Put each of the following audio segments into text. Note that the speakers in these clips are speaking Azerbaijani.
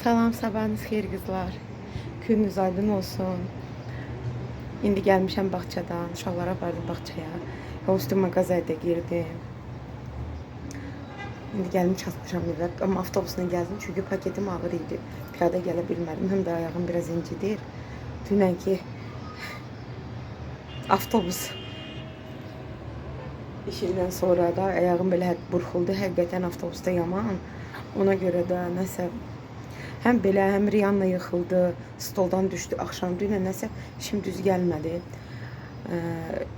Salam, sabahınız xeyir qızlar. Gününüz aydın olsun. İndi gəlmişəm bağçadan. Uşaqları apardım bağçaya. Yol üstü mağazaya da girdim. İndi gəldim çatmışam evə. Amma avtobusla gəldim çünki paketim ağır idi. Piyada gələ bilmədim. Həm də ayağım biraz incidir. Dünənki avtobus işindən sonra da ayağım belə burxuldu. Həqiqətən avtobusda yaman. Ona görə də nəsə hem belə, hem Rihanna yıxıldı, stoldan düşdü axşam. Dünən nəsə işim düz gəlmədi.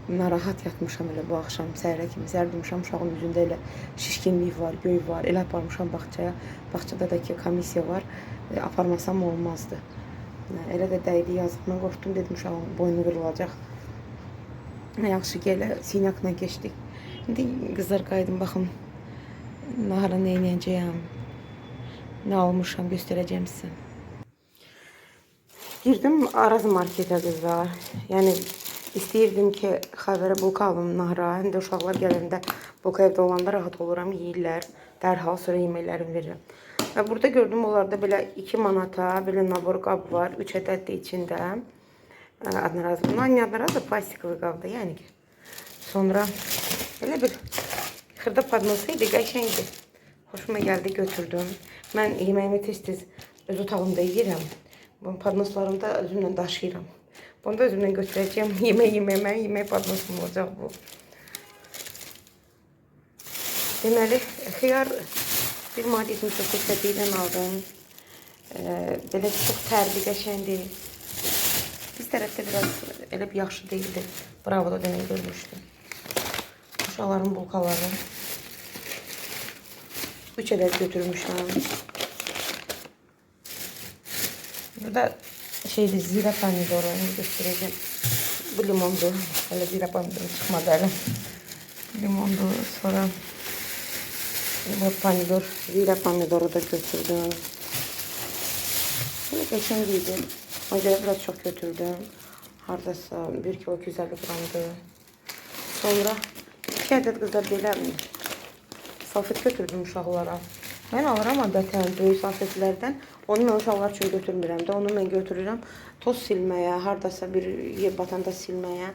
Narahat yatmışam elə bu axşam. Səhərə kimi səhər durmuşam, uşağın üzündə elə şişkinlik var, göy var. Elə aparmışam bağçaya. Bağçada da ki komissiya var. Aparmasam olmazdı. Elə də dəydi, yazıq. Mən qorxdum, dedim uşağın boynu qırılacaq. Yaxşı ki elə sinakla keçdik. İndi qızlar qayıdım, baxın nahara nə edəcəyəm. Ne almışam göstereceğim size. Girdim Araz markete kızlar. Yani istəyirdim ki xəbərə bulka alım nahara. Həm də uşaqlar gələndə bulka evdə olanda rahat oluram, yeyirlər. Dərhal sonra yeməklərimi verirəm. Və burada gördüm onlarda belə 2 manata belə nabor qab var. 3 ədəd də içində. Adnaraz. Bunlar adnaraz da plastikli qabda yəni ki. Sonra belə bir xırda padnosuydu, qəşəngdi. Hoşuma geldi, götürdüm. Ben yemeğimi tez-tez öz otağımda yiyirəm. Bu padnoslarımı da özümlə daşıyıram. Bunu da özümlə götürəcəyəm. Yemək padnosum olacaq bu. Deməli, xiyar bir maddi 79 qəpikdən aldım. Belə çox tərbi, qəşəngdir. Biz tərəfdə biraz elə bir yaxşı değildi. Bravo da demək görmüşdüm. Uşaqların bulkaları. 3 adet götürmüşüm. Burada şeydi, zira pomidoru göstereceğim. Bu limondu. Hele zira pomidoru çıkmadı hele. Limondu, sonra bu pomidor, zira pomidoru da götürdüm. Böyle geçengiydi. O yüzden biraz çok götürdüm. Hardasa 1 kilo 250 gramdı. Sonra 2 adet kızlar belə salfet götürdüm uşaqlara. Mən alıram adətən böyük salfetlərdən. Onu mən uşaqlar üçün götürmürəm də. Onu mən götürürəm toz silməyə, hardasa bir yer batanda silməyə.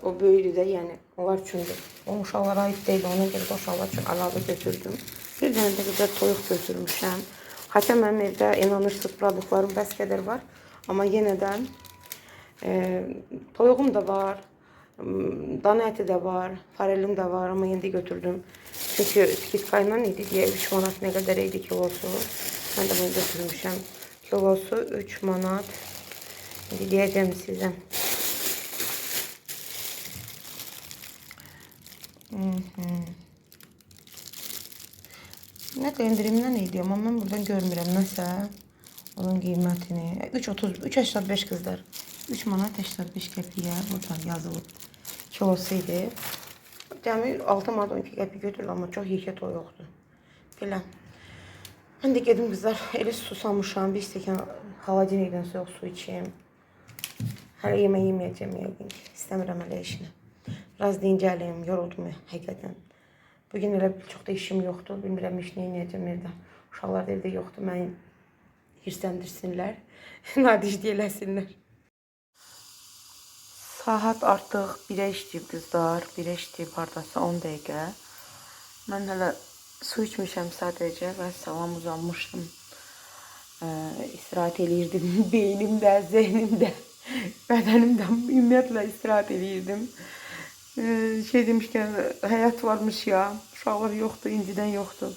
O böyüdür də, yəni onlar üçündür. O uşaqlara aid deyil, ona görə də uşaqlar üçün əlavə götürdüm. Bir dənə də qədər toyuq götürmüşəm. Hatta mənim evdə inanırsınız produktlarım bəs qədər var. Amma yenə də toyuğum da var. Dana eti de var, farelim de var ama yine götürdüm. Çünkü skitkayla idi diye 3 manat ne kadar idi kilosu. Ben de bunu götürmüşüm. Kilosu 3 manat. Şimdi diyeceğim size. Ne kadar indirimden iyi diyorum ama ben buradan görmürəm nəsə. Onun qiymətini 3.85 kızlar. 3 manat 85 qəpiyə buradan yazılıb. Kilosu idi. Cəmi 6 manat 12 qəpik götürür amma çox yekə toyuqdur. Belə. Mən də gedim qızlar, elə susamışam. Bir stəkan haladenikdən soyuq su içeyim. Hələ yemək yeməyəcəm yəqin ki. İstəmirəm hələ işini. Biraz dincəlim, yoruldum həqiqətən. Bugün elə çox da işim yoxdur. Bilmirəm iş nə edəcəm evdə. Uşaqlar da evdə yoxdur. Mən hirsləndirsinlər. Nadiş deyələsinlər. Saat artıq 1'ə işləyib qızlar. 1'ə işləyib hardasa 10 dəqiqə. Mən hələ su içmişəm sadəcə və salam uzanmışdım. İstirahat eləyirdim. Beynimdə, zehnimdə, bədənimdə ümumiyyətlə istirahat eləyirdim. Şey demişkən, həyat varmış ya. Uşaqlar yoxdur, incidən yoxdur.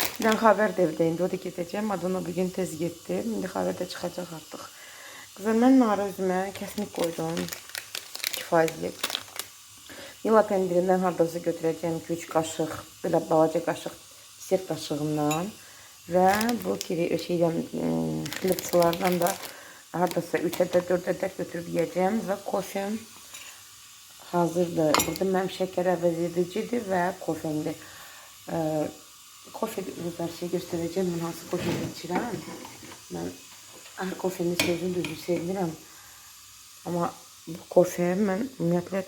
Bir dənə xəbər də evdə indi, o da gedəcəm. Adana bugün tez getdi. İndi xəbər də çıxacaq artıq. Qızlar, mən nahara üzümə kəsmik qoydum. Kifayətli. Yula pendirindən hardasa götürəcəm 2-3 qaşıq, belə balaca qaşıq, sirk qaşığından və bu şeydən xilipçılardan da hardasa 3 ədəd, 4 ədəd götürüb yiyəcəm və kofem hazırdır. Burada mənim şəkər əvəz edicidir və kofemdir. Kofe bir şey göstereceğim. Ben hansı kofe içirəm. Ben her kofenin sözünü düzü sevmirəm. Ama Bu kofe mən ümumiyyətlə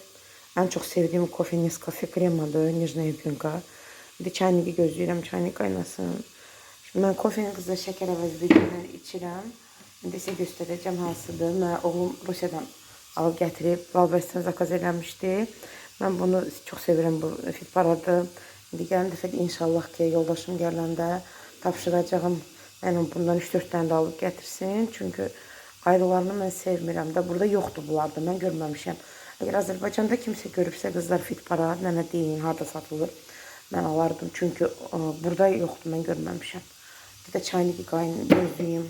ən çox sevdiyim kofe Nescafe kremadır, Nijnaya Pyunka. Bir də çayniqi gözləyirəm, çayniq qaynasın. Şimdi mən kofeni qızla şəkər əvəzli içirəm. İndi sizə göstərəcəm hansıdır. Mən oğlum Rusiyadan alıb gətirib, Valbesdən zakaz eləmişdi. Mən bunu çox sevirəm, bu fit paradı. İndi gələn dəfə inşallah ki, yoldaşım gələndə tapşıracağım. Yəni bundan 3-4 dənə də alıb gətirsin. Çünki ayrılarını mən sevmirəm də. Burada yoxdur bunlar da, mən görməmişəm. Əgər Azərbaycanda kimsə görübsə qızlar fit para, mənə deyin, harda satılır. Mən alardım, çünki burada yoxdur, mən görməmişəm. Bir də çayniqi gözləyim.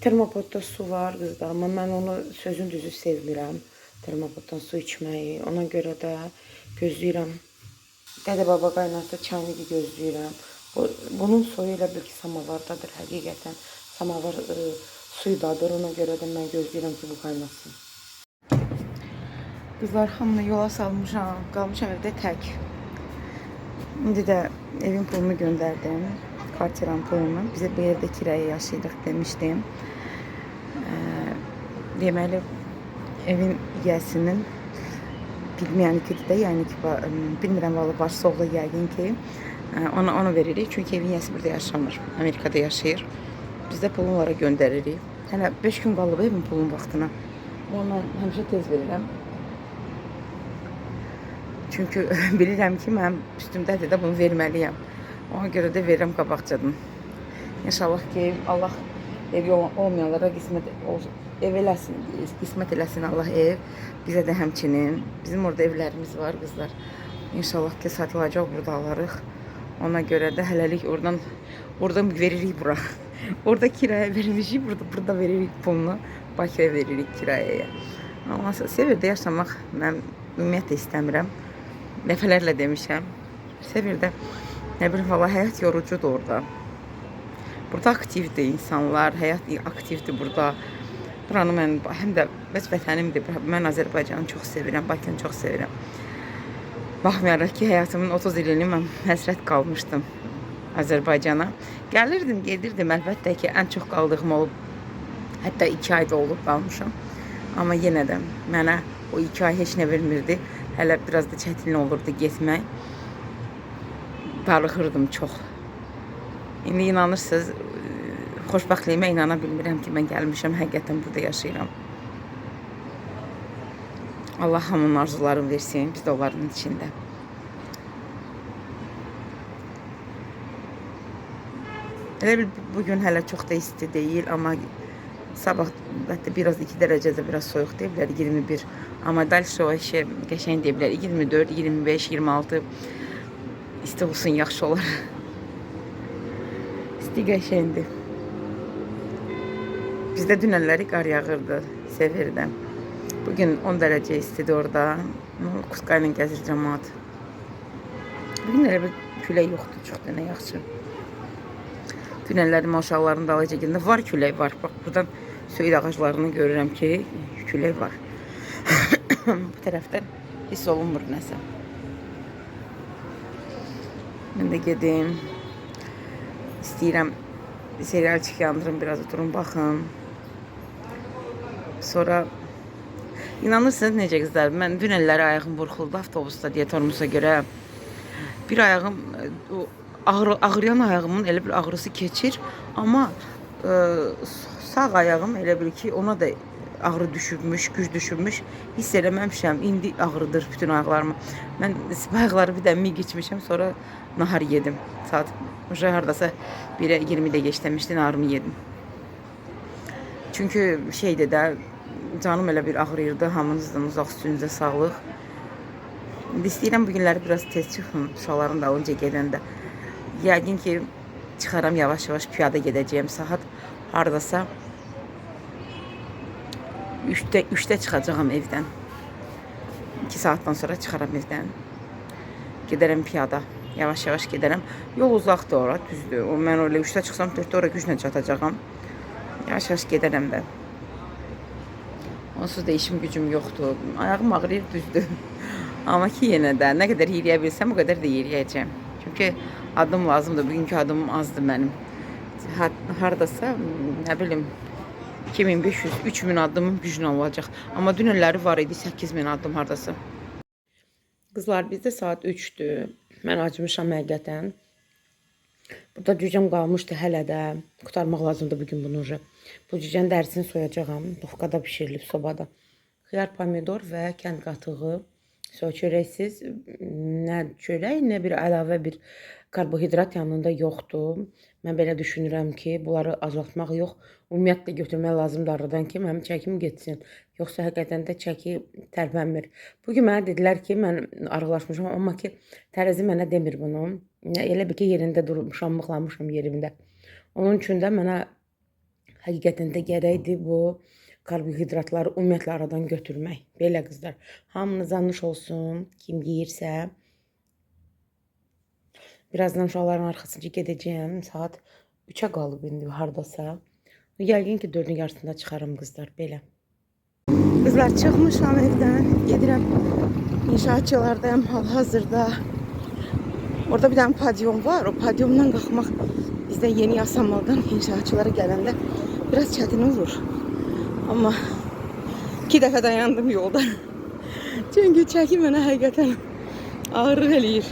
Termopodda su var qızlar, amma mən onu sözün düzü sevmirəm. Termopoddan su içməyi, ona görə də gözləyirəm. Dədə baba qaynatda çayniqi gözləyirəm. Bunun soyu elə bil ki, samavardadır həqiqətən. Samavar suydadır, ona görə də mən gözləyirəm ki, bu qaynasın. Qızlar, hamını yola salmışam, qalmışam evdə tək. İndi də evin pulunu göndərdim, kvartiranın pulunu. Bizə bu evdə kiraya yaşayırıq demişdim. Deməli, evin yiyəsinin bilməyənikidir də, yəni ki, bilmirəm, valla başsa oğlu yəqin ki, ona veririk. Çünki evin yiyəsi burada yaşamır, Amerikada yaşayır. Biz də pulunu onlara göndəririk. Hələ 5 gün qalıb evin pulun vaxtına. Onu mən həmişə tez verirəm. Çünki bilirəm ki, mənim üstümdədir də bunu verməliyəm. Ona görə də verirəm qabaqcadan. İnşallah ki, Allah evi olmayanlara ev eləsin, qismət eləsin Allah ev. Bizə də həmçinin. Bizim orada evlərimiz var, qızlar. İnşallah ki, satılacaq, burada alarıq. Ona görə də hələlik oradan veririk bura. Orada kiraya vermişik, burada veririk pulunu. Bakıya veririk kirayaya. Amma Sevirdə yaşamaq mən ümumiyyətlə istəmirəm. Dəfələrlə demişəm. Sevirdə, nə bilim, valla həyat yorucudur orada. Burada aktivdir insanlar, həyat aktivdir burada. Buranı mən, həm də öz vətənimdir. Mən Azərbaycanı çox sevirəm, Bakını çox sevirəm. Baxmayaraq ki, həyatımın 30 ilini mən həsrət qalmışdım Azərbaycana. Gəlirdim, gedirdim, əlbəttə ki, ən çox qaldığım olub. Hətta 2 ayda olub qalmışam. Amma yenə də mənə o 2 ay heç nə vermirdi. Hələ biraz da çətin olurdu getmək. Darıxırdım çox. İndi inanırsınız, xoşbəxtliyimə inana bilmirəm ki, mən gəlmişəm, həqiqətən burada yaşayıram. Allah hamının arzularını versin, biz də onların içində. Elə bil bugün hələ çox da isti deyil, amma sabah hətta biraz 2 dərəcədə biraz soyuq deyiblər, 21. Amma dəlşə o işə qəşəng deyiblər, 24, 25, 26 isti olsun, yaxşı olar. İsti qəşəngdir. Bizdə dünənləri qar yağırdı, Sevirdə. Bugün 10 dərəcə istidir orada. Kuska ilə gəzir cəmaat. Bugün elə bir külək yoxdur, çox da nə yaxşı. Dünənlərim uşaqların dalınca gedəndə var, külək var. Bax, buradan söyüd ağaclarını görürəm ki, külək var. Bu tərəfdən hiss olunmur nəsə. Mən də gedim. İstəyirəm serialçıq yandırım, biraz oturum, baxım. Sonra inanırsınız necə qızlar, mən dünənləri ayağım burxuldu avtobusda deyə tormusa görə. Bir ayağım, ağrıyan ayağımın elə bir ağrısı keçir, amma sağ ayağım elə bir ki, ona da ağrı düşürmüş, güc düşürmüş, hiss eləməmişəm. İndi ağrıdır bütün ayaqlarımı. Mən ayaqları bir də mig içmişəm, sonra nahar yedim. Saat hardasa 1'e 20'de geç demişdi, naharımı yedim. Çünkü şeydə də canım elə bir ağrıyırdı, hamınızdan uzaq, üstünüzə sağlıq. İndi istəyirəm bu günləri biraz tez çıxın, uşaqların dalınca gedəndə. Yəqin ki, çıxaram yavaş-yavaş piyada gedəcəyim saat. Hardasa 3'te çıxacağım evdən. 2 saatdan sonra çıxaram evdən. Gedərəm piyada. Yavaş-yavaş gedərəm. Yol uzaqdır ora, düzdür. Mən öyle 3'te çıxsam 4'te ora güclə çatacağam. Yavaş-yavaş gedərəm də. Onsuz da işim gücüm yoxdur. Ayağım ağrıyır, düzdür. Amma ki yenə də nə qədər yeriyə bilsəm o qədər də yeriyəcəm. Çünki adım lazımdır. Bugünkü adımım azdır mənim. Hardasa, nə bilim, 2500, 3000 addımın gücünə olacaq. Amma dünənləri var idi 8000 addım hardasa. Qızlar, bizdə saat 3-dür. Mən acmışam həqiqətən. Burada cücəm qalmışdı hələ də. Qutarmaq lazımdır bugün bunu. Bu cücənin dərisini soyacağam. Dufqada bişirilib sobada. Xiyar, pomidor və kənd qatığı. Çörəksiz, nə çörək, nə bir əlavə bir karbohidrat yanında yoxdur. Mən belə düşünürəm ki, bunları azaltmaq yox, ümumiyyətlə götürmək lazımdır aradan ki, mənim çəkim getsin. Yoxsa həqiqətən də çəki tərpənmir. Bugün mənə dedilər ki, mən arıqlaşmışam, amma ki, tərəzi mənə demir bunu. Elə bir ki, yerində durmuşam, mıxlamışam yerimdə. Onun üçün də mənə həqiqətən də gərəkdir bu karbohidratları ümumiyyətlə aradan götürmək. Belə qızlar, hamınız anış olsun, kim yeyirsə. Birazdan uşaqların arxasınca gedəcəyəm. Saat 3-ə qalıb indi hardasa. Yəqin ki 4-ün yarısında çıxarım qızlar, belə. Qızlar, çıxmışam evdən, gedirəm. İnşaatçılardayım hal-hazırda. Orada bir dənə padyum var. O padyumdan qalxmaq bizdə yeni yasamaldan inşaatçılara gələndə biraz çətin olur. Amma 2 dəfə dayandım yolda. Çünki çəki mənə həqiqətən ağırlıq eləyir.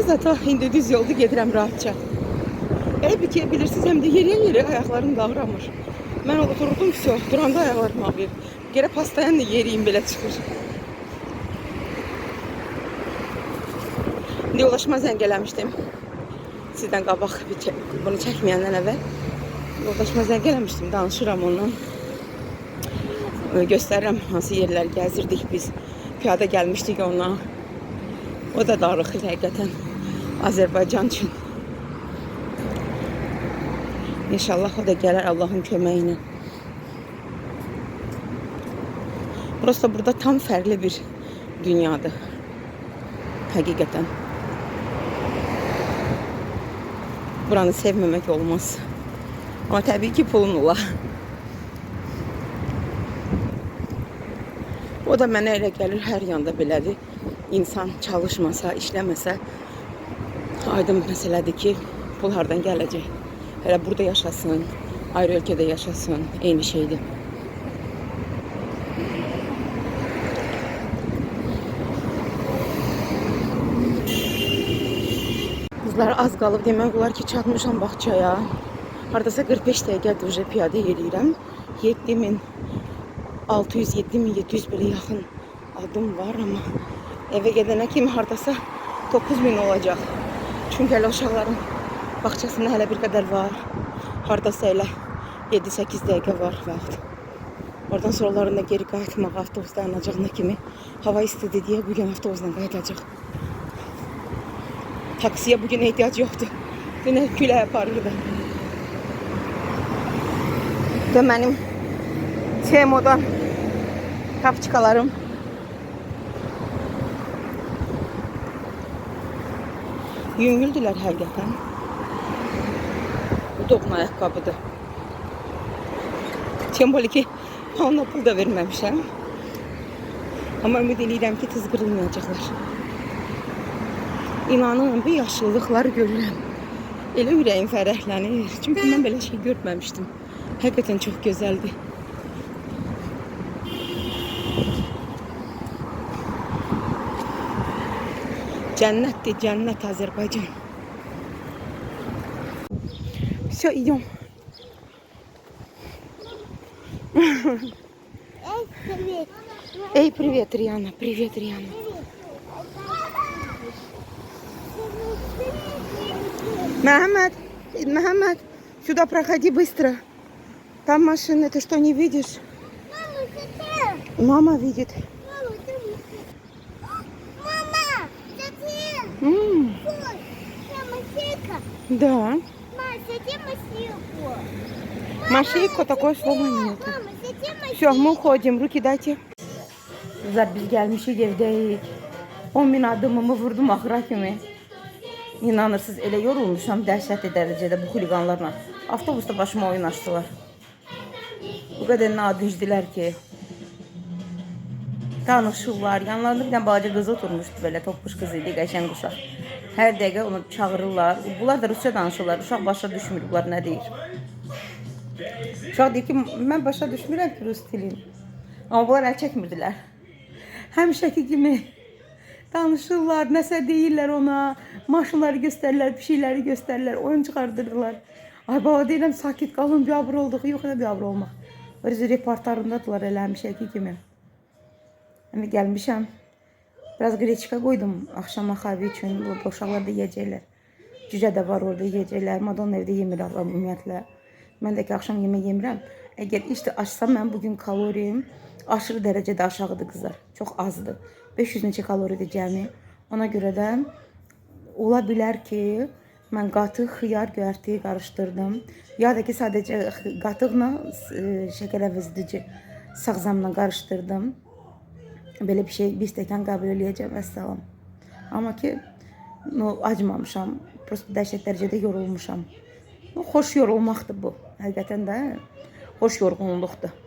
Zaten indi düz yolda gedirəm rahatça. Elə bir ki, bilirsiniz, həm də yeriyə ayaqlarım davramır. Mən oturdum, duranda ayaqlarım ağrıyır. Gərə pastayan da yeriyim belə çıxır. İndi ulaşma zəng eləmişdim. Sizdən qabaq bunu çəkməyəndən əvvəl ulaşma zəng eləmişdim, danışıram ondan. Göstərirəm hansı yerlər gəzirdik biz. Piyada gəlmişdik ona. O da darıxır həqiqətən Azərbaycan üçün. İnşallah o da gələr Allahın köməyi ilə. Prosta burada tam fərqli bir dünyadır. Həqiqətən. Buranı sevməmək olmaz. Amma təbii ki pulun ola. O da mənə elə gəlir, hər yanda belədir. İnsan çalışmasa, işləməsə aydın məsələdir ki, pul hardan gələcək. Hələ burada yaşasın, ayrı ölkədə yaşasın, eyni şeydir. Qızlar, az qalıb demək olar ki, çatmışam bağçaya. Hardasa 45 dəqiqədir piyada yeriyirəm. 7600-7700 belə yaxın adım var, amma eve gedənə kimi hardasa 9000 olacaq. Çünki hələ uşaqların bağçasında hələ bir qədər var. Hardasa elə 7-8 dəqiqə var vaxt. Oradan sonralarında geri qayıtmaq, avtobus dayanacağına kimi hava istidir deyə bugün avtobusla qayıtacaq. Taksiyə bugün ehtiyac yoxdur. Günə küləyə aparırdı. Və mənim Temo'dan kapçikalarım. Yüngüldülər həqiqətən. Bu doğma ayaqqabıdır. Temboli ki, ona pul da verməmişəm. Amma ümid edirəm ki, tez qırılmayacaqlar. İnanın, bir yaşlılıqları görürəm. Elə ürəyim fərəhlənir. Çünki mən belə şey görməmişdim. Həqiqətən çox gözəldir. Cənnətdir, cənnət Azərbaycan. Все, идем. Эй, привет. Эй, привет, Риана. Привет, Риана. Мохаммед, сюда проходи быстро. Там машины, ты что, не видишь? Мама, зачем? Мама видит. Мама, Мама, зачем? Ой, я машинка. Да. Мама, зачем машинку? Машинку такое слова нет. Мама, зачем машинку? Все, мы уходим. Ruki dайте. Kızlar, biz gelmişik evdeyik. 10.000 adımımı vurdum axıra kimi. İnanırsınız, elə yorulmuşam dəhşətli dərəcədə bu xuliqanlarla. Avtobusda başıma oyun açdılar. Bu qədər nadicdilər ki. Danışırlar. Yanlarında bir dənə balaca qız oturmuşdu, belə toppuş qız idi, qəşəng uşaq. Hər dəqiqə onu çağırırlar. Bunlar da rusca danışırlar. Uşaq başa düşmür bunlar nə deyir. Uşaq deyir ki, mən başa düşmürəm ki, rus dilini. Amma bunlar əl çəkmirdilər. Həmişəki kimi danışırlar, nəsə deyirlər ona, maşınları göstərirlər, bir şeyləri göstərirlər, oyun çıxardırdılar. Ay baba deyirəm, sakit qalın, biabır olduq, yox nə biabır olmaq. Öz reportajlarındadılar elə həmişəki kimi. Yəni gəlmişəm, biraz qreçka qoydum axşama xavi üçün, bu uşaqlar da yeyəcəklər. Cücə də var orada yeyəcəklər, Madonna evdə yemir ümumiyyətlə. Mən də ki, axşam yemək yemirəm. Əgər işte açsam, mən bugün kalorim aşırı dərəcədə aşağıdır qızlar. Çox azdır. 500 neçə kaloridir cəmi. Ona görə də ola bilər ki, mən qatıq, xiyar, göyərti qarışdırdım. Ya da ki, sadəcə qatıqla şəkər əvəzedici sağzamla qarışdırdım. Belə bir şey, bir stəkan qəbul eləyəcəm, vəssalam. Amma ki, acmamışam. Prosto dəhşət dərəcədə yorulmuşam. Xoş yorulmaqdır bu. Həqiqətən də xoş yorğunluqdur.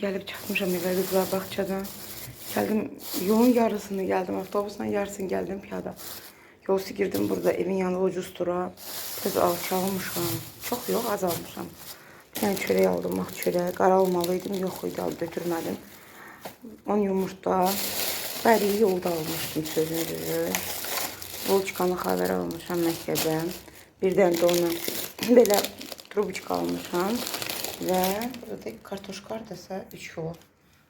Gəlib çatmışam evə qızlar bağçadan. Gəldim, yolun yarısını gəldim, avtobusla yarısını gəldim piyada. Yolsu girdim burada, evin yanında ucuz tura. Biraz alçalmışam. Çox yox, az almışam. Bir tane çörək aldım, max çörək. Qara almalıydım, yox idi, götürmədim. 10 yumurta, bəri yolda almışdım sözünü düzü. Volçkanı xəbər almışam məktəbdən. Birdən də onu belə trubçika almışam. Və burada kartoşka haradasa 3 kilo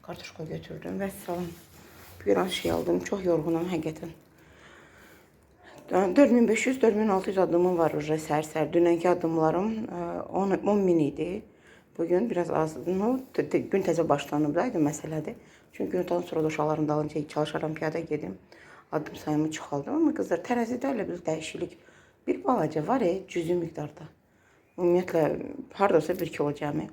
kartoşka götürdüm. Vəssalam. Bir az şey aldım. Çox yorğunam həqiqətən. 4500-4600 addımım var uca sər-sər. Dünənki addımlarım 10.000 idi. Bugün biraz azdı. Gün təzə başlanıbdaydı məsələdir. Çünki gündən sonra da uşaqların dalınca çalışaram, piyada gedim. Addım sayımı çıxaldım. Amma qızlar tərəzidə elə bir dəyişiklik. Bir balaca var cüzi miqdarda. Ümumiyyətlə, haradasa 1 kilo cəmi.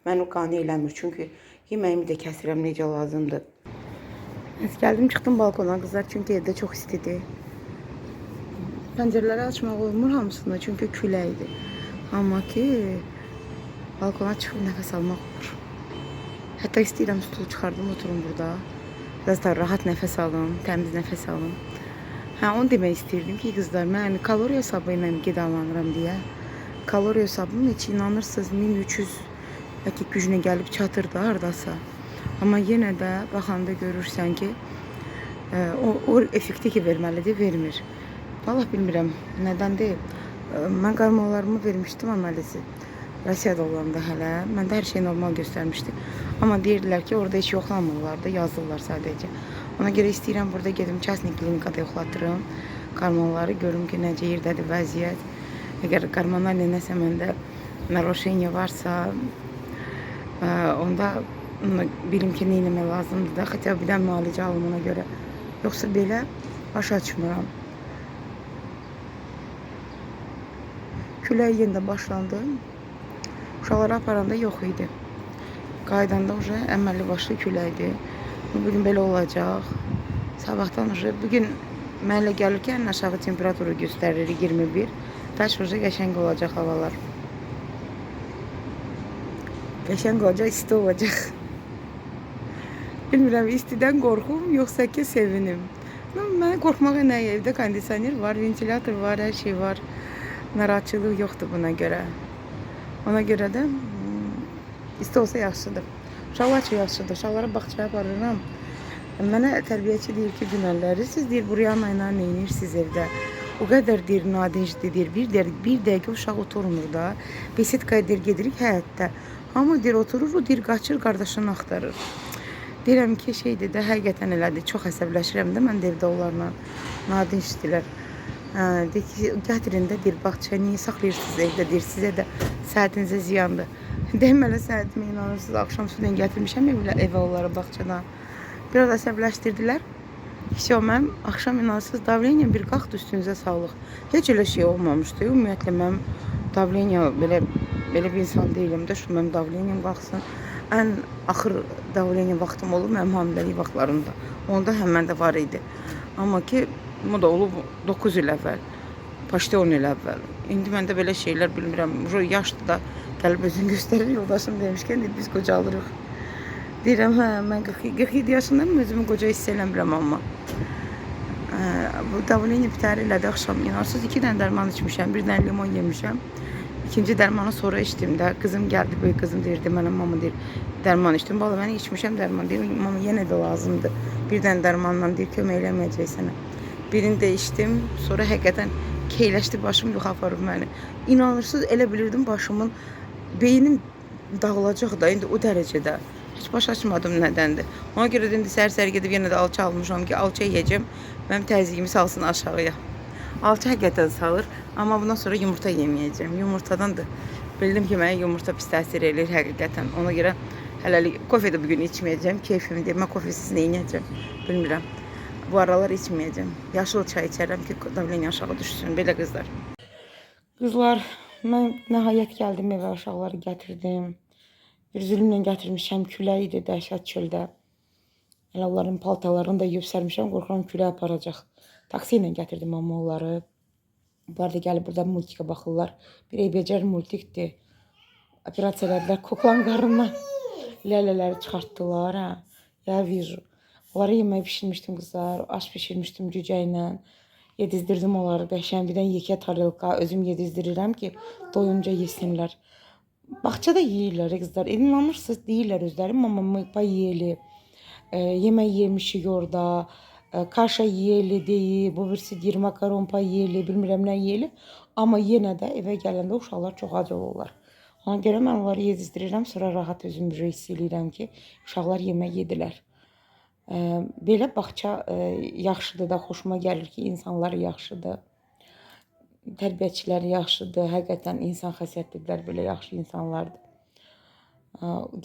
Mən o qane eləmir. Çünki yeməyimi də kəsirəm necə lazımdır. Gəldim, çıxdım balkona qızlar. Çünki evdə çox istidir. Pəncərələri açmaq olmur hamısını. Çünki küləkdir. Amma ki, balkona çıxıb nəfəs almaq olur. Hətta istəyirəm stulu çıxardım, oturum burada. Biraz da rahat nəfəs alım, təmiz nəfəs alım. Onu demək istəyirdim ki, qızlar, mən kaloriya hesabı ilə qidalanıram deyə. Kaloriya hesabım heç inanırsınız 1300 bəlkə gücünə gəlib çatır da haradasa. Amma yenə də baxanda görürsən ki, o effekti ki verməlidir, vermir. Vallahi bilmirəm, nədəndir. Mən qarmalarımı vermişdim analizi. Rusiyada olanda hələ. Məndə hər şey normal göstərmişdi. Amma deyirdilər ki, orada heç yoxlamırlar da, yazırlar sadəcə. Ona görə istəyirəm burada gedim, kəsnik klinikada yoxlatırım. Qarmaları görüm ki, necə yerdədir vəziyyət. Əgər qarmanlarla nəsə məndə naroşeniya varsa, onda bilim ki, nə eləmək lazımdır da. Xətə bir də müalicə alım ona görə. Yoxsa belə Baş açmıram. Külək yenə başlandı. Uşaqları aparanda yox idi. Qaydanda уже əməlli başlı küləkdir. Bugün belə olacaq. Sabahdan уже bugün mənlə gəlirkən aşağı temperaturu göstərir 21. Taş уже qəşəng olacaq havalar. Qəşəng olacaq, isti olacaq. Bilmirəm, istidən qorxum, yoxsa ki sevinim. Mənə qorxmağa nə, evdə kondisioner var, ventilator var, hər şey var. Narahatçılıq yoxdur buna görə. Ona görə də isti olsa yaxşıdır. Uşaqlar üçün yaxşıdır. Uşaqlara bağçaya aparıram. Mənə tərbiyəçi deyir ki, günəlləri siz deyir, buraya ayına nə edirsiniz evdə? O qədər deyir, nadincdir deyir. Bir dəqiqə uşaq oturmur da. Besetkaya deyir, gedirik həyətdə. Hamı deyir, oturur, o deyir, qaçır, qardaşını axtarır. Deyirəm ki, şeydir də, həqiqətən elədir. Çox əsəbləşirəm də, mən də evdə onlarla nadincdirlər. Deyir ki, gətirin də deyir, bağçaya niyə saxlayırsınız evdə deyir, sizə də səhətinizə ziyandır. Deyim, mənə səhətimə inanırsınız, axşam südən gətirmişəm evə onları bağçadan. Biraz əsəbləşdirdilər. Все, mənim axşam inanırsınız, davleniya bir qalxdı üstünüzə sağlıq. Heç elə şey olmamışdı. Ümumiyyətlə, mənim davleniya belə bir insan deyiləm də, şu mənim davleniyam qalxsın. Ən axır davleniya vaxtım olub mənim hamiləlik vaxtlarımda. Onda həmən də var idi. Amma ki, bu da olub 9 il əvvəl. Paştə 10 il əvvəl. İndi məndə belə şeylər bilmirəm. Yaşlı da gəlib özünü göstərir. Yoldaşım demişkən, deyir, biz qocalırıq. Deyirəm, hə, mən 47 yaşındayım, özümü qoca hiss eləmirəm amma. Bu davleniya bitər elədi axşam. İnarsız 2 dənə dərman içmişəm, 1 dənə limon yemişəm. İkinci dərmanı sonra içdim də. Qızım gəldi, böyük qızım deyirdi, mənə mama deyir, dərman içdim. Valla mən içmişəm dərman deyir, mama yenə də lazımdır. 1 dənə dərmanla deyir, kömək eləməyəcək sənə. Birini də içdim, sonra həqiqətən keyləşdi, başım yox aparıb məni. İnanırsız elə bilirdim başımın, beynim dağılacaq da, indi o dərəcədə. Heç baş açmadım nədəndir. Ona görə də indi səhər-səhər gedib yenə də alça almışam ki, alça yeyəcəm, mənim təzyiqimi salsın aşağıya. Alça həqiqətən salır, amma bundan sonra yumurta yeməyəcəm. Yumurtadan da bildim ki, mənə yumurta pis təsir edir həqiqətən. Ona görə hələlik kofe də bugün içməyəcəm. Keyfimi deyim, mən kofesiz nə edəcəm, bilmirəm. Bu aralar içməyəcəm. Yaşıl çay içərəm ki, davleniya aşağı düşsün. Belə qızlar. Qızlar, mən nəhayət gəldim evə, uşaqları gətirdim. Bir zülmlə gətirmişəm, külək idi dəhşət çöldə. Elə onların paltalarını da yuyub sərmişəm, qorxuram külək aparacaq. Taksi ilə gətirdim amma onları. Bu arada gəlib burada multika baxırlar. Bir eybəcər multikdir. Operasiya elədilər, kuklan qarnından lələləri çıxartdılar. Ya vizu. Onları yemək pişirmişdim qızlar, aş pişirmişdim cücə ilə. Yedizdirdim onları qəşəng, bir dənə yekə tarelka özüm yedizdirirəm ki, doyunca yesinlər. Bağçada yeyirlər qızlar. İnanırsınız deyirlər özləri, mama mıqba yeyeli. Yemək yemişik orada. Kaşa yeyeli deyil, bu birisi deyir makaron pay yeyeli, bilmirəm nə yeyeli. Amma yenə də evə gələndə uşaqlar çox ac olurlar. Ona görə mən onları yedizdirirəm, sonra rahat özüm hiss edirəm ki, uşaqlar yemək yedilər. Belə bağça yaxşıdır da, xoşuma gəlir ki, insanlar yaxşıdır. Tərbiyəçiləri yaxşıdır, həqiqətən insan xəssiyyətlidirlər, belə yaxşı insanlardır.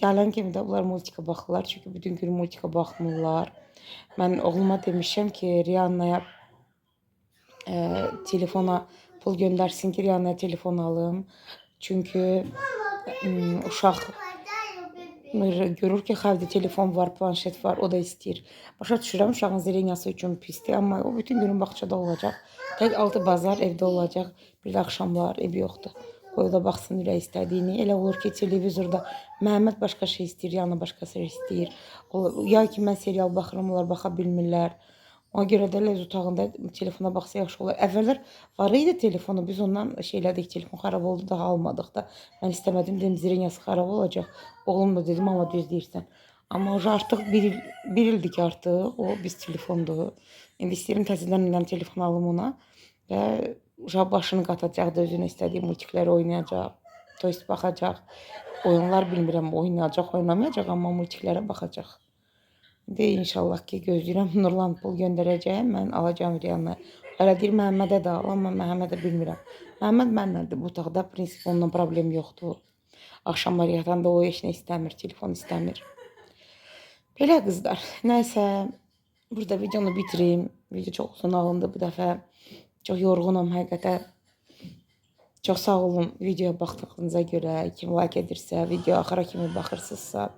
Gələn kimi də bunlar multika baxırlar, çünki bütün gün multika baxmırlar. Mən oğluma demişəm ki, Rihannaya telefona pul göndərsin ki, Rihannaya telefon alım. Çünki uşaq görür ki, xalqda telefon var, planşet var, o da istəyir. Başa düşürəm, uşağın zirenyası üçün pisdir, amma o bütün günün bağçada olacaq. Tək 6 bazar evdə olacaq, bir də axşamlar ev yoxdur. Qoy o da baxsın ürək istədiyini. Elə olur ki, televizorda Məhəmməd başqa şey istəyir, Yana başqa şey istəyir. Ya ki, mən serial baxıram, onlar baxa bilmirlər. Ona görə də öz otağında telefona baxsa yaxşı olar. Əvvəllər var idi telefonu, biz ondan şeylədik, telefon xarab oldu, daha almadıq da. Mən istəmədim, dedim, zirenyası xarab olacaq. Oğlum da dedim, amma düz deyirsən. Amma artıq bir ildir ki, artıq o biz telefondur. İndi istəyirəm təzədən telefon alım ona. Və uşaq başını qatacaq da özünə istədiyi multikləri oynayacaq. Toyst baxacaq. Oyunlar bilmirəm, oynayacaq, oynamayacaq, amma multiklərə baxacaq. İndi inşallah ki, gözləyirəm, Nurlan pul göndərəcəyəm, mən alacağım Riyanı. Hələ deyir, Məhəmmədə də al, amma Məhəmmədə bilmirəm. Məhəmməd mənlədir bu otaqda, prinsip onunla problem yoxdur. Axşamlar yatanda o heç nə istəmir, telefon istəmir. Belə qızlar, nəysə, burada videonu bitireyim. Video çok uzun alındı bu dəfə. Çox yorğunum həqiqətən. Çox sağ olun videoya baxdığınıza görə. Kim like edirsə, video axıra kimi baxırsınızsa.